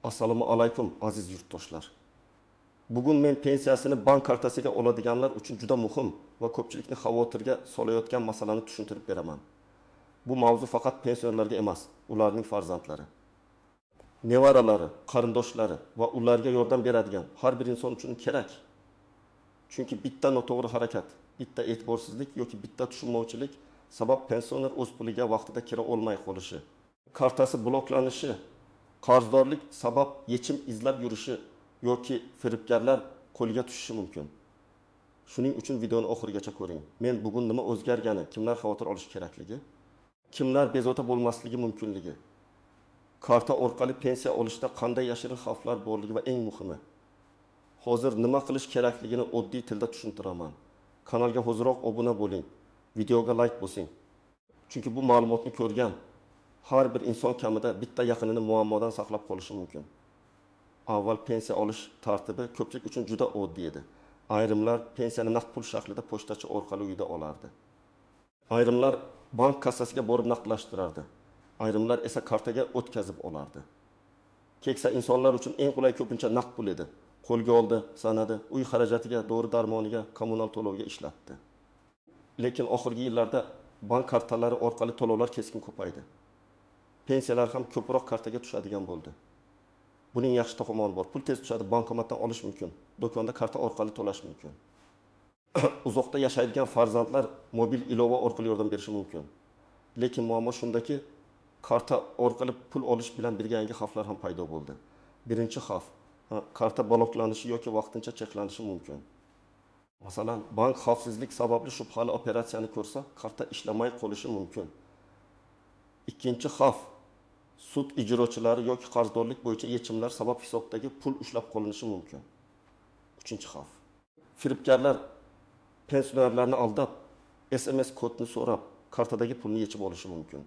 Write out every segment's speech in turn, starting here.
Assalomu alaykum aziz yurtdoshlar. Bugun men pensiyasini bank kartasiga oladiganlar uchun juda muhim va ko'pchilikni xavotirga solayotgan masalani tushuntirib beraman. Bu mavzu faqat pensionerlarga emas, ularning farzandlari, nevaralari, qarindoshlari va ularga yordam beradigan har bir inson uchun kerak. Chunki bitta noto'g'ri harakat, bitta e'tiborsizlik yoki bitta tushunmovchilik sabab pensioner o'z puliga vaqtida kira olmay qolishi, kartasi bloklanishi, qarzdorlik sabab yechim izlab yurishi yoki firibgarlar qo'lga tushishi mumkin. Shuning uchun videoni oxirigacha ko'ring. Men bugun nima o'zgargani, kimlar xavotir olish kerakligi, kimlar bezovta bo'lmasligi mumkinligi, karta orqali pensiya olishda qanday yashirin xavflar borligi va eng muhimi, hozir nima qilish kerakligini oddiy tilda tushuntiraman. Kanalga hoziroq obuna bo'ling, videoga like bosing. Chunki bu ma'lumotni ko'rgan har bir inson kamida bitta yaqinini muammodan saqlab qolishi mumkin. Avval pensiya olish tartibi ko'pchilik uchun juda oddiy edi. Ayrimlar pensiyani naqd pul shaklida pochtachi orqali uyda olardi. Ayrimlar bank kassasiga borib naqdlashtirardi. Ayrimlar esa kartaga o'tkazib olardi. Keksa insonlar uchun eng qulay ko'pincha naqd pul edi. Qo'lga oldi, sanadi, uy xarajatiga, dori darmoniga, kommunal to'lovga ishlatdi. Lekin oxirgi yillarda bank kartalari orqali to'lovlar keskin ko'paydi. Pensiyalar ham ko'proq kartaga tushadigan bo'ldi. Buning yaxshi tomonlari bor. Pul tez tushadi, bankomatdan olish mumkin. Do'konda karta orqali to'lash mumkin. Uzoqda yashaydigan farzandlar mobil ilova orqali yordam berishi mumkin. Lekin muammo shundaki, karta orqali pul olish bilan birga yangi xavflar ham paydo bo'ldi. Birinchi xavf, karta bloklanishi yoki vaqtincha cheklanishi mumkin. Masalan, bank xavfsizlik sababli shubhali operatsiyani ko'rsa, karta ishlamay qolishi mumkin. Ikkinchi xavf, sud ijrochilari yoki qarzdorlik bo'yicha yechimlar sabab hisobdagi pul ushlab qolinishi mumkin. Uchinchi xavf, firibgarlar pensionerlarni aldab, SMS kodni so'rab, kartadagi pulni yechib olishi mumkin.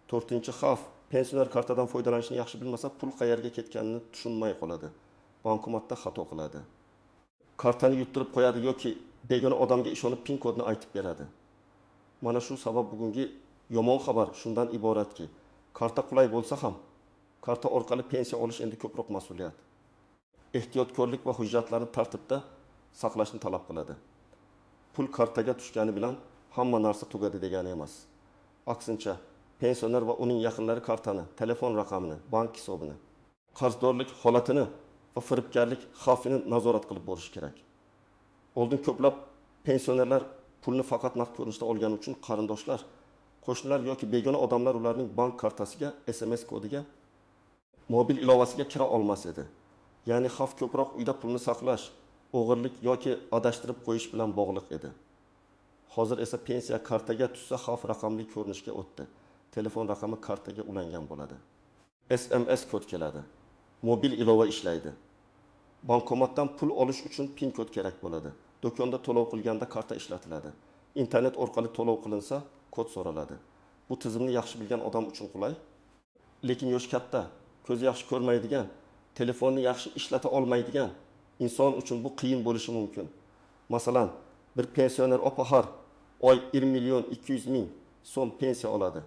To'rtinchi xavf, pensioner kartadan foydalanishni yaxshi bilmasa, pul qayerga ketganini tushunmay qoladi. Bankomatda xato qiladi. Kartani yuttirib qo'yadi yoki begona odamga ishonib pin kodni aytib beradi. Mana shu sabab bugungi yomon xabar shundan iboratki, karta qulay bo'lsa ham, karta orqali pensiya olish endi ko'proq mas'uliyat. Ehtiyotkorlik va hujjatlarni tartibda saqlashni talab qiladi. Pul kartaga tushgani bilan hamma narsa tugadi degani emas. Aksincha, pensioner va uning yaqinlari kartani, telefon raqamini, bank hisobini, qarzdorlik holatini va firibgarlik xavfini nazorat qilib borish kerak. Oldin ko'plab pensionerlar pulni faqat naqd ko'rinishda olgani uchun qarindoshlar, qo'shnilar yoki begona odamlar ularning bank kartasiga, SMS kodiga, mobil ilovasiga kira olmas edi. Ya'ni xavf ko'proq uyda pulni saqlash, o'g'irlik yoki adashtirib qo'yish bilan bog'liq edi. Hozir esa pensiya kartaga tushsa xavf raqamli ko'rinishga o'tdi. Telefon raqami kartaga ulangan bo'ladi. SMS kod keladi. Mobil ilova ishlaydi. Bankomatdan pul olish uchun pin kod kerak bo'ladi. Do'konda to'lov qilganda karta ishlatiladi. Internet orqali to'lov qilinsa, kod so'raladi. Bu tizimni yaxshi bilgan odam uchun qulay, lekin yosh katta, ko'zi yaxshi ko'rmaydigan, telefonni yaxshi ishlata olmaydigan inson uchun bu qiyin bo'lishi mumkin. Masalan, bir pensioner har oy 1.200.000 so'm pensiya oladi.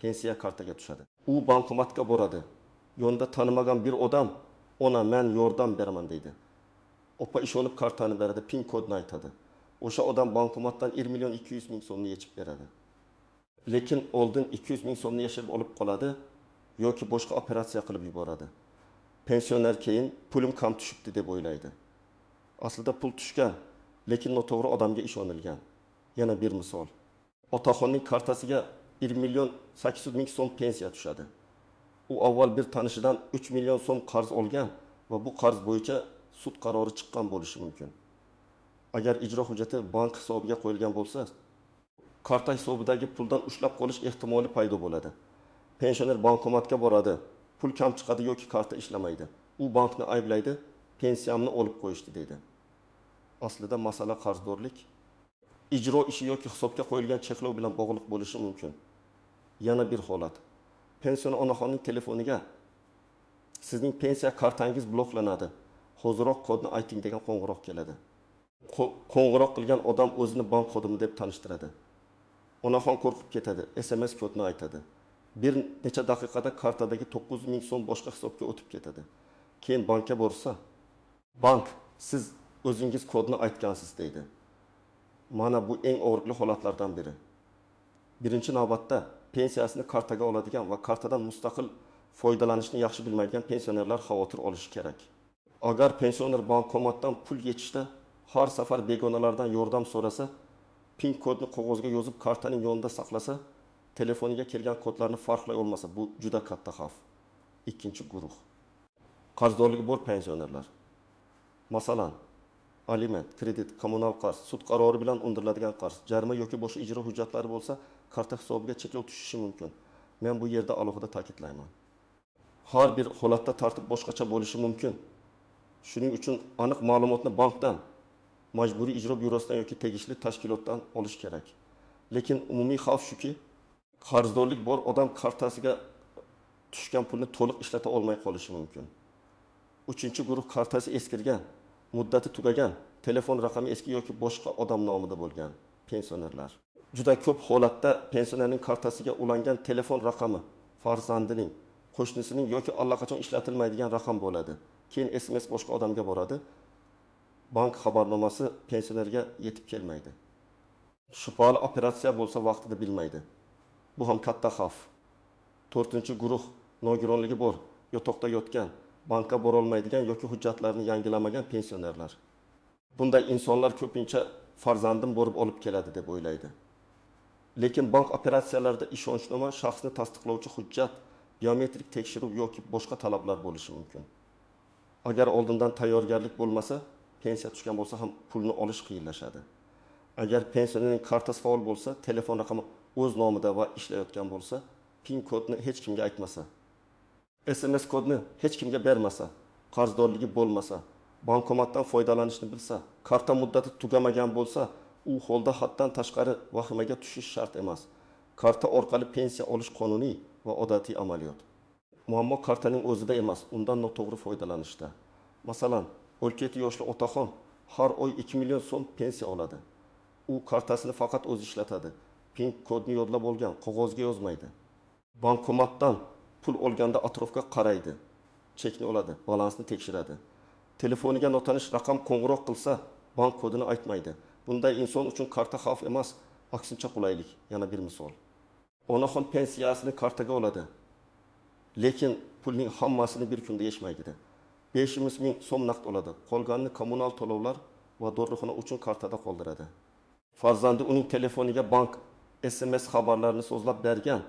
Pensiya kartaga tushadi. U bankomatga boradi. Yonda tanimagan bir odam ona men yordam beraman deydi. Opa ishonib kartani beradi, pin kodni aytadi. O'sha odam bankomatdan 1.200.000 so'mni yechib beradi. Lekin oldin 200.000 so'mni yashirib olib qoladi yoki boshqa operatsiya qilib yuboradi. Pensioner keyin pulim kam tushibdi deb o'ylaydi. Aslida pul tushgan, lekin noto'g'ri odamga ishonilgan. Yana bir misol. Otaxonning kartasiga 1.800.000 so'm pensiya tushadi. U avval bir tanishidan 3 million so'm qarz olgan va bu qarz bo'yicha sud qarori chiqqan bo'lishi mumkin. Agar ijro hujjati bank hisobiga qo'yilgan bo'lsa, karta hisobidagi puldan ushlab qolish ehtimoli paydo bo'ladi. Pensioner bankomatga boradi, pul kam chiqadi yoki karta ishlamaydi. U bankni ayblaydi, pensiyamni olib qo'yishdi deydi. Aslida masala qarzdorlik, ijro ishi yoki hisobga qo'yilgan cheklov bilan bog'liq bo'lishi mumkin. Yana bir holat. Pensioner onaxonning telefoniga sizning pensiya kartangiz bloklanadi. Hoziroq kodni ayting degan qo'ng'iroq keladi. Qo'ng'iroq qilgan odam o'zini bank xodimi deb tanishtiradi. Onaxon qo'rqib ketadi, SMS kodni aytadi. Bir necha daqiqada kartadagi 9.000 so'm boshqa hisobga o'tib ketadi. keyin bankka borsa, bank siz o'zingiz kodni aytgansiz deydi. Mana bu eng og'riqli holatlardan biri. Birinchi navbatda pensiyasini kartaga oladigan va kartadan mustaqil foydalanishni yaxshi bilmaydigan pensionerlar xavotir olishi kerak. Agar pensioner bankomatdan pul yechishda har safar begonalardan yordam so'rasa, PIN kodni qog'ozga yozib kartaning yonida saqlasa, telefoniga kelgan kodlarni farqlay olmasa, bu juda katta xavf. Ikkinchi guruh. Qarzdorligi bor pensionerlar. Masalan, aliment, kredit, kommunal qarz, sud qarori bilan undiriladigan qarz, jarima yoki boshqa ijro hujjatlari bo'lsa, karta hisobiga cheklov tushishi mumkin. Men bu yerda alohida ta'kidlayman. Har bir holatda tartib boshqacha bo'lishi mumkin. Shuning uchun aniq ma'lumotni bankdan, majburiy ijro byurosidan yoki tegishli tashkilotdan olish kerak. Lekin umumiy xavf shuki, qarzdorlik bor odam kartasiga tushgan pulni to'liq ishlata olmay qolishi mumkin. Uchinchi guruh kartasi eskirgan, muddati tugagan, telefon raqami eski yoki boshqa odam nomida bo'lgan pensionerlar. Juda ko'p holatda pensionerning kartasiga ulangan telefon raqami farzandining, qo'shnisining yoki allaqachon ishlatilmaydigan raqam bo'ladi. Keyin SMS boshqa odamga boradi. Bank xabarnomasi pensionerga yetib kelmaydi. Shubhali operatsiya bo'lsa vaqtida bilmaydi. Bu ham katta xavf. To'rtinchi guruh nogironligi bor, yotoqda yotgan, bankka bora olmaydigan yoki hujjatlarini yangilamagan pensionerlar. Bunday insonlar ko'pincha farzandim borib olib keladi deb o'ylaydi. Lekin bank operatsiyalarida ishonchnoma, shaxsni tasdiqlovchi hujjat, biometrik tekshiruv yoki boshqa talablar bo'lishi mumkin. Agar oldindan tayyorgarlik bo'lmasa, pensiya tushgan bo'lsa ham pulni olish qiyinlashadi. Agar pensionerning kartasi faol bo'lsa, telefon raqami o'z nomida va ishlayotgan bo'lsa, PIN kodni hech kimga aytmasa, SMS kodni hech kimga bermasa, qarzdorligi bo'lmasa, bankomatdan foydalanishni bilsa, karta muddati tugamagan bo'lsa, u holda haddan tashqari vahimaga tushish shart emas. Karta orqali pensiya olish qonuniy va odatiy amaliyot. Muammo kartaning o'zida emas, undan noto'g'ri foydalanishda. Masalan, 17 yoshli otaxon har oy 2 million so'm pensiya oladi. U kartasini faqat o'zi ishlatadi. PIN kodni yodlab olgan, qog'ozga yozmaydi. Bankomatdan pul olganda atrofga qaraydi, chekni oladi, balansni tekshiradi. Telefoniga notanish raqam qo'ng'iroq qilsa, bank kodini aytmaydi. Bunday inson uchun karta xavf emas, aksincha qulaylik. Yana bir misol. Onaxon pensiyasini kartaga oladi. Lekin pulning hammasini bir kunda yechmaydi. 500 ming so'm naqd oladi. Qolganini kommunal to'lovlar va dorixona uchun kartada qoldiradi. Farzandi uning telefoniga bank SMS xabarlarini so'zlab bergan,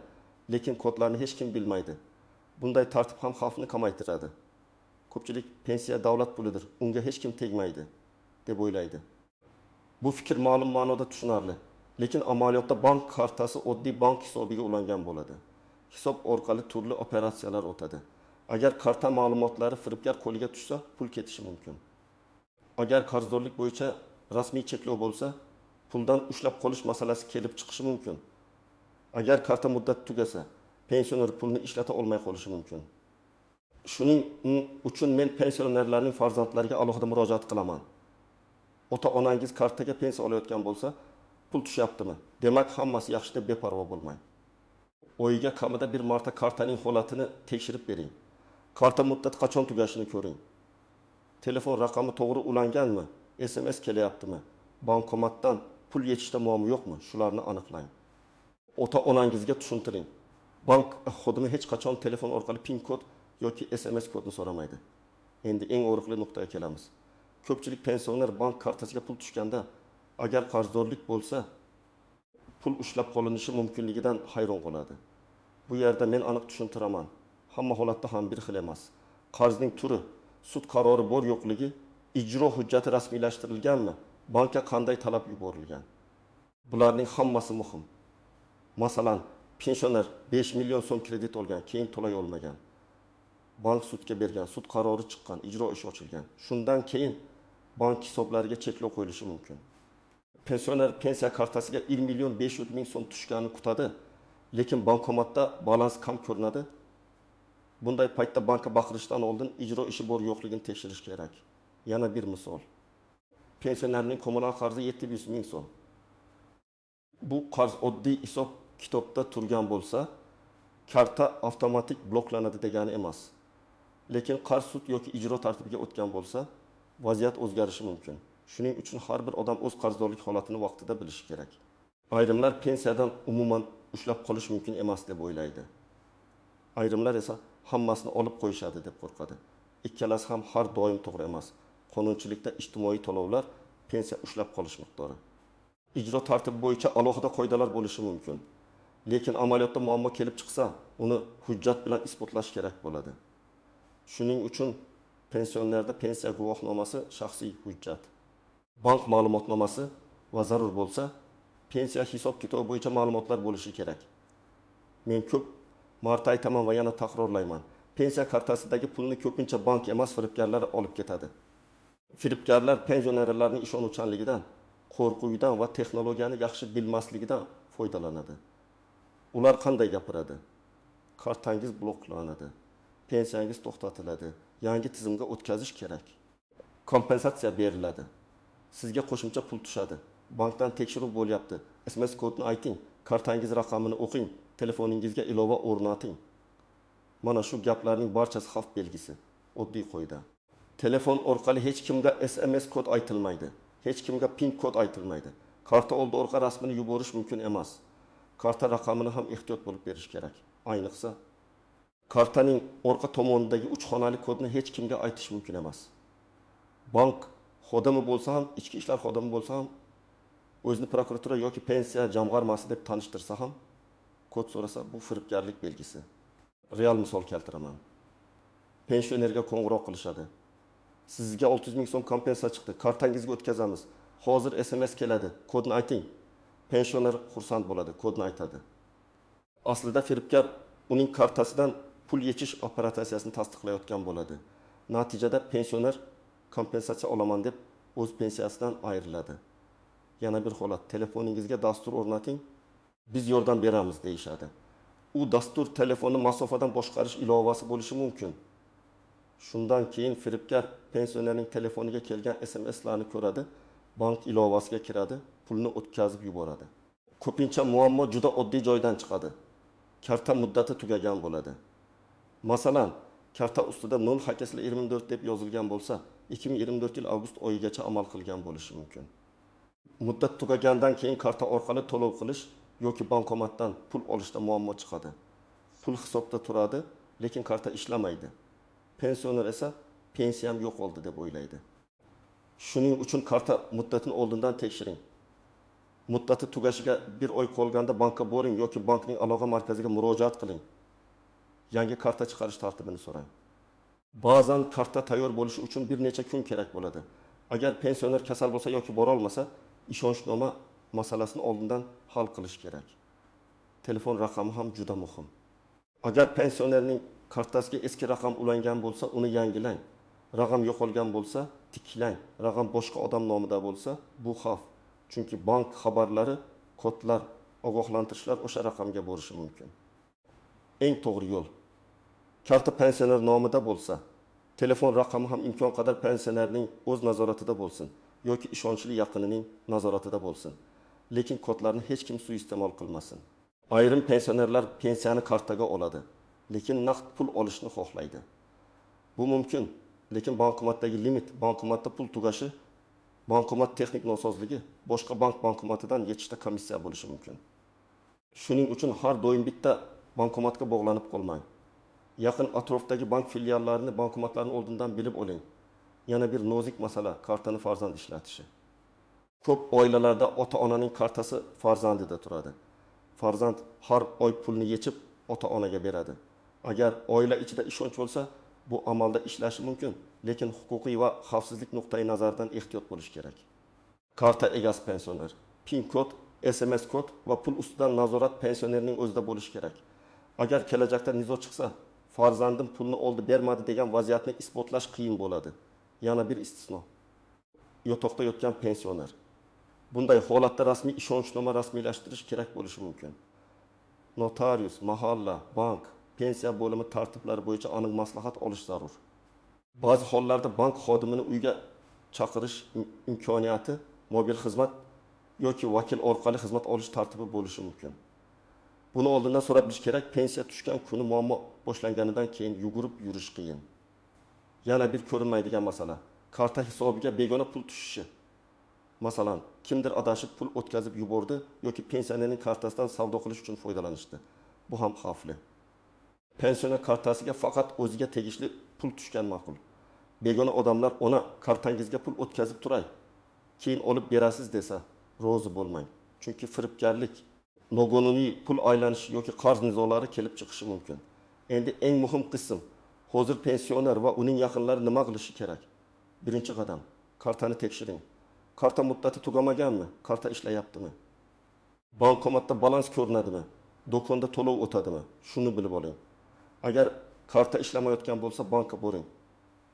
lekin kodlarni hech kim bilmaydi. Bunday tartib ham xavfni kamaytiradi. Ko'pchilik pensiya davlat pulidir, unga hech kim tegmaydi deb o'ylaydi. Bu fikr ma'lum ma'noda tushunarli, lekin amaliyotda bank kartasi oddiy bank hisobiga ulangan bo'ladi. Hisob orqali turli operatsiyalar o'tadi. Agar karta ma'lumotlari firibgar qo'liga tushsa, pul ketishi mumkin. Agar qarzdorlik bo'yicha rasmiy cheklov bo'lsa, puldan ushlab qolish masalasi kelib chiqishi mumkin. Agar karta muddati tugasa, pensioner pulni ishlata olmay qolishi mumkin. Shuning uchun men pensionerlarning farzandlariga alohida murojaat qilaman. Ota-onangiz kartaga pensiya olayotgan bo'lsa, pul tushyaptimi? Demak, hammasi yaxshi deb beparvo bo'lmang. Oyiga kamida bir marta kartaning holatini tekshirib bering. Karta muddati qachon tugashini ko'ring. Telefon raqami to'g'ri ulanganmi? SMS kelyaptimi? Bankomatdan pul yechishda muammo yo'qmi? Shularni aniqlang. Ota-onangizga tushuntiring. Bank xodimi hech qachon telefon orqali PIN kod yoki SMS kodni so'ramaydi. Endi eng og'riqli nuqtaga kelamiz. Ko'pchilik pensioner bank kartasiga pul tushganda, agar qarzdorlik bo'lsa, pul ushlab qolinishi mumkinligidan hayron qoladi. Bu yerda men aniq tushuntiraman. Hamma holatda ham bir xil emas. Qarzning turi, sud qarori bor yo'qligi, ijro hujjati rasmiylashtirilganmi, bankka qanday talab yuborilgan. Bularning hammasi muhim. Masalan, pensioner 5 million so'm kredit olgan, keyin to'lay olmagan. Bank sudga bergan, sud qarori chiqqan, ijro ishi ochilgan. Shundan keyin bank hisoblariga cheklov qo'yilishi mumkin. Pensioner pensiya kartasiga 1 million 500 ming so'm tushganini kutadi, lekin bankomatda balans kam ko'rinadi. Bunday paytda bankka baqirishdan oldin ijro ishi bor yo'qligini tekshirish kerak. Yana bir misol. Pensionerning kommunal qarzi 700 ming so'm. Bu qarz oddiy hisob kitobda turgan bo'lsa, karta avtomatik bloklanadi degani emas. lekin qarz sud yoki ijro tartibiga o'tgan bo'lsa, vaziyat o'zgarishi mumkin. Shuning uchun har bir odam o'z qarzdorlik holatini vaqtida bilishi kerak. Ayrimlar pensiyadan umuman ushlab qolish mumkin emas deb o'ylaydi. Ayrimlar esa hammasini olib qo'yishadi deb qo'rqadi. Ikkalasi ham har doim to'g'ri emas. Qonunchilikda ijtimoiy to'lovlar pensiya ushlab qolish miqdori. Ijro tartibi bo'yicha alohida qoidalar bo'lishi mumkin. Lekin amaliyotda muammo kelib chiqsa, uni hujjat bilan isbotlash kerak bo'ladi. Shuning uchun pensionerda pensiya guvohnomasi shaxsiy hujjat, bank ma'lumotnomasi va zarur bo'lsa, pensiya hisob-kitob bo'yicha ma'lumotlar bo'lishi kerak. Men ko'p marta aytaman va yana takrorlayman. Pensiya kartasidagi pulni ko'pincha bank emas, firibgarlar olib ketadi. Firibgarlar pensionerlarning ishonuvchanligidan, qo'rquvidan va texnologiyani yaxshi bilmasligidan foydalanadi. Ular qanday gapiradi? Kartangiz bloklanadi. Pensiyangiz to'xtatiladi. Yangi tizimga o'tkazish kerak. Kompensatsiya beriladi. Sizga qo'shimcha pul tushadi. Bankdan tekshiruv bo'lyapti. SMS kodini ayting, kartangiz raqamini o'qing, telefoningizga ilova o'rnating. Mana shu gaplarning barchasi xavf belgisi. Oddiy qo'yda. Telefon orqali hech kimga SMS kod aytilmaydi. Hech kimga PIN kod aytilmaydi. Karta oldi orqa rasmini yuborish mumkin emas. Karta raqamini ham ehtiyot bo'lib berish kerak. Ayniqsa, kartaning orqa tomonidagi 3 xonali kodni hech kimga aytish mumkin emas. Bank xodimi bo'lsa ham, ichki ishlar xodimi bo'lsa ham, o'zini prokuratura yoki pensiya jamg'armasi deb tanishtirsa ham, kod so'rasa, bu firibgarlik belgisi. Real misol keltiraman. Pensionerga qo'ng'iroq qilishadi. Sizga 600 ming so'm kompensatsiya chiqdi. Kartangizga o'tkazamiz. Hozir SMS keladi. Kodni ayting. Pensioner xursand bo'ladi, kodni aytadi. Aslida firibgar uning kartasidan pul yechish operatsiyasini tasdiqlayotgan bo'ladi. Natijada pensioner kompensatsiya olaman deb o'z pensiyasidan ayriladi. Yana bir holat, telefoningizga dastur o'rnating, biz yordam beramiz deyishadi. U dastur telefonni masofadan boshqarish ilovasi bo'lishi mumkin. Shundan keyin firibgar pensionerning telefoniga kelgan SMS'larni ko'radi, bank ilovasiga kiradi, pulni o'tkazib yuboradi. Ko'pincha muammo juda oddiy joydan chiqadi. Karta muddati tugagan bo'ladi. Masalan, karta ustida 08/24 deb yozilgan bo'lsa, 2024 yil avgust oyigacha amal qilgan bo'lishi mumkin. Muddat tugagandan keyin karta orqali to'lov qilish yoki bankomatdan pul olishda muammo chiqadi. Pul hisobda turadi, lekin karta ishlamaydi. Pensioner esa pensiyam yo'q oldi deb o'ylaydi. Shuning uchun karta muddatini oldindan tekshiring. Muddati tugashiga 1 oy qolganda bankka boring yoki bankning aloqa markaziga murojaat qiling. Yangi karta chiqarish tartibini so'rang. Ba'zan karta tayyor bo'lishi uchun bir necha kun kerak bo'ladi. Agar pensioner kasal bo'lsa yoki bora olmasa, ishonchnoma masalasini oldindan hal qilish kerak. Telefon raqami ham juda muhim. Agar pensionerning kartasiga eski raqam ulangan bo'lsa, uni yangilang. Raqam yo'qolgan bo'lsa, tiklang. Raqam boshqa odam nomida bo'lsa, bu xavf. Chunki bank xabarlari, kodlar, ogohlantirishlar o'sha raqamga borishi mumkin. Eng to'g'ri yo'l. Karta pensioner nomida bo'lsa, telefon raqami ham imkon qadar pensionerning o'z nazoratida bo'lsin yoki ishonchli yaqinining nazoratida bo'lsin. Lekin kodlarni hech kim suiiste'mol qilmasin. Ayrim pensionerlar pensiyani kartaga oladi, lekin naqd pul olishni xohlaydi. Bu mumkin, lekin bankomatdagi limit, bankomatda pul tugashi, bankomat texnik nosozligi boshqa bankomatidan yetishda komissiya bo'lishi mumkin. Shuning uchun har doim bitta bankomatga bog'lanib qolmang. Yaqin atrofdagi bank filiallarini, bankomatlarni oldindan bilib oling. Yana bir nozik masala kartani farzand ishlatishi. Ko'p oilalarda ota-onaning kartasi farzandida turadi. Farzand har oy pulni yechib ota-onaga beradi. Agar oila ichida ishonch bo'lsa, bu amalda ishlashi mumkin, lekin huquqiy va xavfsizlik nuqtai nazaridan ehtiyot bo'lish kerak. Karta egasi pensioner, PIN kod, SMS kod va pul ustidan nazorat pensionerning o'zida bo'lishi kerak. Agar kelajakda nizo chiqsa, farzandim pulni oldi bermadi degan vaziyatni isbotlash qiyin bo'ladi. Yana bir istisno. Yotoqda yotgan pensioner. Bunday holatda rasmiy ishonchnoma rasmiylashtirish kerak bo'lishi mumkin. Notarius, mahalla, bank, pensiya bo'limi tartiblari bo'yicha aniq maslahat olish zarur. Ba'zi hollarda bank xodimini uyga chaqirish imkoniyati, mobil xizmat yoki vakil orqali xizmat olish tartibi bo'lishi mumkin. Buni oldindan so'rab bilish kerak, pensiya tushgan kuni muammo boshlanganidan keyin yugurib yurish qiyin. Yana bir ko'rinmaydigan masala. Karta hisobiga begona pul tushishi. Masalan, kimdir adashib pul o'tkazib yubordi yoki pensionerning kartasidan savdo qilish uchun foydalanishdi. Bu ham xavfli. Pensioner kartasiga faqat o'ziga tegishli pul tushgan ma'qul. Begona odamlar ona kartangizga pul o'tkazib turay, keyin olib berasiz desa, rozi bo'lmang. Chunki firibgarlik, noqonuniy pul aylanishi yoki qarz nizolari kelib chiqishi mumkin. Endi eng muhim qism, hozir pensioner va uning yaqinlari nima qilishi kerak? Birinchi qadam, kartani tekshiring. Karta muddati tugamaganmi? Karta ishlayaptimi? Bankomatda balans ko'rinadimi? Do'konda to'lov o'tadimi? Shuni bilib oling. Agar karta ishlamayotgan bo'lsa, bankka boring.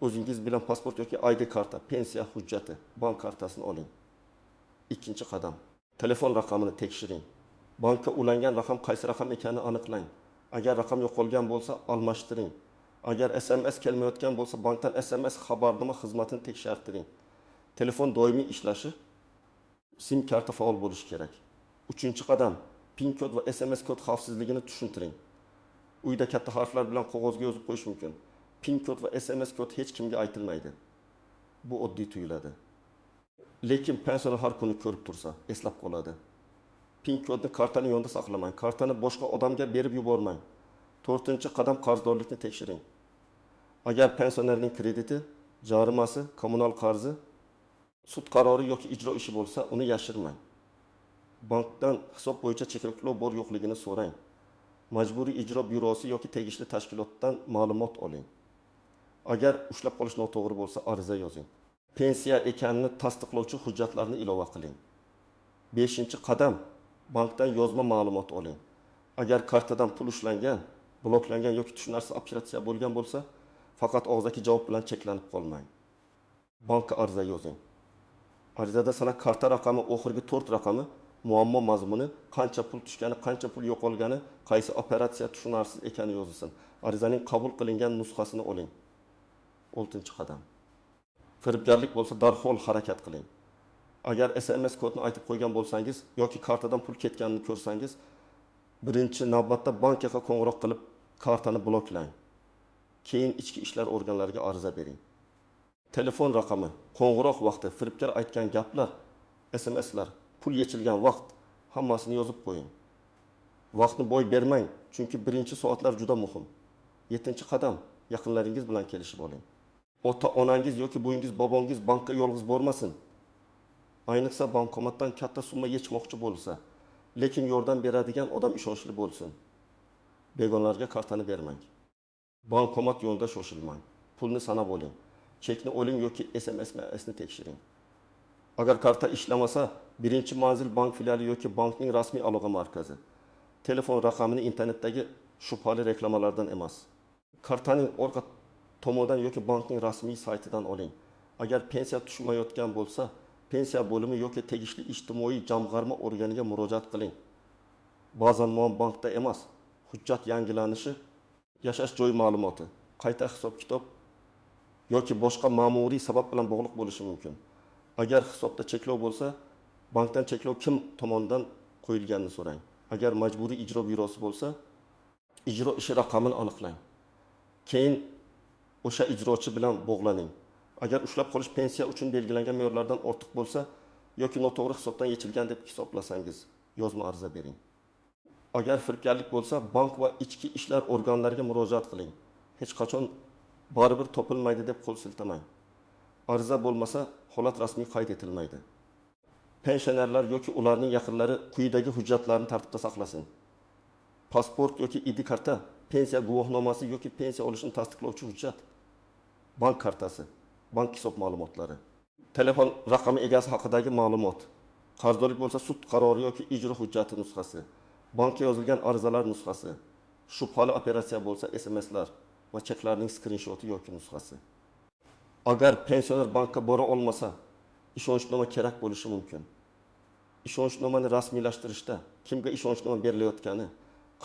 O'zingiz bilan pasport yoki ID karta, pensiya hujjati, bank kartasini oling. Ikkinchi qadam, telefon raqamini tekshiring. Bankka ulangan raqam qaysi raqam ekanini aniqlang. Agar raqam yo'qolgan bo'lsa, almashtiring. Agar SMS kelmayotgan bo'lsa, bankdan SMS xabarnoma xizmatini tekshirtiring. Telefon doimiy ishlashi, SIM karta faol bo'lishi kerak. Uchinchi qadam, PIN kod va SMS kod xavfsizligini tushuntiring. Uyda katta harflar bilan qog'ozga yozib qo'yish mumkin. PIN kod va SMS kod hech kimga aytilmaydi. Bu oddiy tuyuladi. Lekin pensioner har kuni ko'rib tursa, eslab qoladi. PIN kodni kartaning yonida saqlamang. Kartani boshqa odamga berib yubormang. 4-qadam qarzdorlikni tekshiring. Agar pensionerning krediti, jarimasi, kommunal qarzi, sud qarori yoki ijro ishi bo'lsa, uni yashirmang. Bankdan hisob bo'yicha cheklov bor yo'qligini so'rang. Majburiy ijro byurosi yoki tegishli tashkilotdan ma'lumot oling. Agar ushlab qolish noto'g'ri bo'lsa, ariza yozing. Pensiya ekanini tasdiqlovchi hujjatlarni ilova qiling. 5-qadam, bankdan yozma ma'lumot oling. Agar kartadan pul ushlangan, bloklangan yoki tushunarsiz operatsiya bo'lgan bo'lsa, faqat og'zaki javob bilan cheklanib qolmang. Bankka ariza yozing. Arizada sana karta raqami, oxirgi 4 raqami, muammo mazmuni, qancha pul tushgani, qancha pul yo'qolgani, qaysi operatsiya tushunarsiz ekani yozilsin. Arizaning qabul qilingan nusxasini oling. 6-qadam. Firibgarlik bo'lsa, darhol harakat qiling. Agar SMS kodni aytib qo'ygan bo'lsangiz yoki kartadan pul ketganini ko'rsangiz, birinchi navbatda bankga qo'ng'iroq qilib kartani bloklang. Keyin ichki ishlar organlariga ariza bering. Telefon raqami, qo'ng'iroq vaqti, firibgar aytgan gaplar, SMSlar, pul yechilgan vaqt hammasini yozib qo'ying. Vaqtni boy bermang, chunki birinchi soatlar juda muhim. 7-qadam, yaqinlaringiz bilan kelishib oling. Ota-onangiz yoki buyingiz, bobongiz bankka yolg'iz bormasin. Ayniqsa bankomatdan katta summa yechmoqchi bo'lsa, lekin yordam beradigan odam ishonchli bo'lsin. Begonalarga kartani bermang. Bankomat yo'lida shoshilmang. Pulni sanab oling. Chekni oling yoki SMS'ni tekshiring. Agar karta ishlamasa, birinchi manzil bank filiali yoki bankning rasmiy aloqa markazi. Telefon raqamini internetdagi shubhali reklamalardan emas. Kartaning orqa tomonidan yoki bankning rasmiy saytidan oling. Agar pensiya tushmayotgan bo'lsa, pensiya bo'limi yoki tegishli ijtimoiy jamg'arma organiga murojaat qiling. Ba'zan bankda emas, hujjat yangilanishi, yashash joy ma'lumoti, qayta hisob-kitob yoki boshqa ma'muriy sabab bilan bog'liq bo'lishi mumkin. Agar hisobda cheklov bo'lsa, bankdan cheklov kim tomonidan qo'yilganini so'rang. Agar majburiy ijro byurosi bo'lsa, ijro ishi raqamini aniqlang. Keyin o'sha ijrochi bilan bog'laning. Agar ushlab qolish pensiya uchun belgilangan me'yorlardan ortiq bo'lsa yoki noto'g'ri hisobdan yechilgan deb hisoblasangiz, yozma ariza bering. Agar firibgarlik bo'lsa, bank va ichki ishlar organlariga murojaat qiling. Hech qachon baribir topilmaydi deb qo'l siltamang. Ariza bo'lmasa, holat rasmiy qayd etilmaydi. Pensionerlar yoki ularning yaqinlari quyidagi hujjatlarni tartibda saqlasin. Pasport yoki ID karta, pensiya guvohnomasi yoki pensiya olishni tasdiqlovchi hujjat, bank kartasi, bank hisob ma'lumotlari, telefon raqami egasi haqidagi ma'lumot, qarzdorlik bo'lsa sud qarori yoki ijro hujjati nusxasi, bankka yozilgan arizalar nusxasi, shubhali operatsiya bo'lsa SMSlar va cheklarning skrinshoti yoki nusxasi. Agar pensioner bankka bora olmasa, ishonchnoma kerak bo'lishi mumkin. Ishonchnomani rasmiylashtirishda kimga ishonchnoma berilayotgani,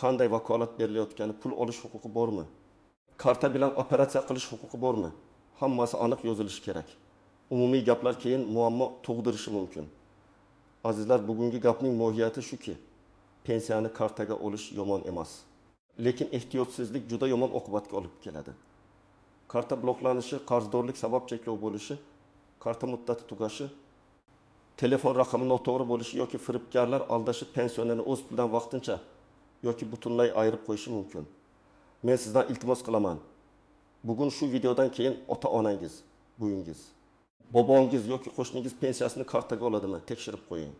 qanday vakolat berilayotgani, pul olish huquqi bormi? Karta bilan operatsiya qilish huquqi bormi? Hammasi aniq yozilishi kerak. Umumiy gaplar keyin muammo tug'dirishi mumkin. Azizlar, bugungi gapning mohiyati shuki, pensiyani kartaga olish yomon emas. Lekin ehtiyotsizlik juda yomon oqibatga olib keladi. karta bloklanishi, qarzdorlik sabab cheklov bo'lishi, karta muddati tugashi, telefon raqami noto'g'ri bo'lishi yoki firibgarlar aldashib pensionerni o'z pulidan vaqtincha yoki butunlay ayirib qo'yishi mumkin. Men sizdan iltimos qilaman. Bugun shu videodan keyin ota-onangiz, buyingiz, bobongiz yoki qo'shningiz pensiyasini kartaga oladimi? Tekshirib qo'ying.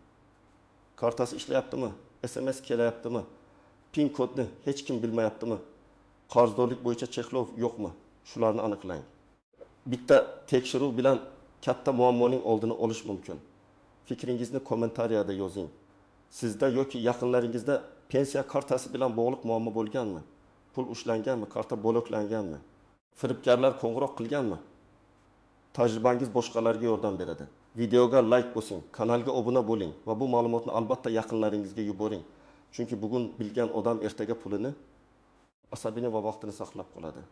Kartasi ishlayaptimi? SMS kelyaptimi? PIN kodni hech kim bilmayaptimi? Qarzdorlik bo'yicha cheklov yo'qmi? Shularni aniqlang. Bitta tekshiruv bilan katta muammoning oldini olish mumkin. Fikringizni kommentariyada yozing. Sizda yoki yaqinlaringizda pensiya kartasi bilan bog'liq muammo bo'lganmi? Pul ushlanganmi? Karta bloklanganmi? Firibgarlar qo'ng'iroq qilganmi? Tajribangiz boshqalarga yordam beradi. Videoga like bosing, kanalga obuna bo'ling va bu ma'lumotni albatta yaqinlaringizga yuboring. Chunki bugun bilgan odam ertaga pulini, asabini va vaqtini saqlab qoladi.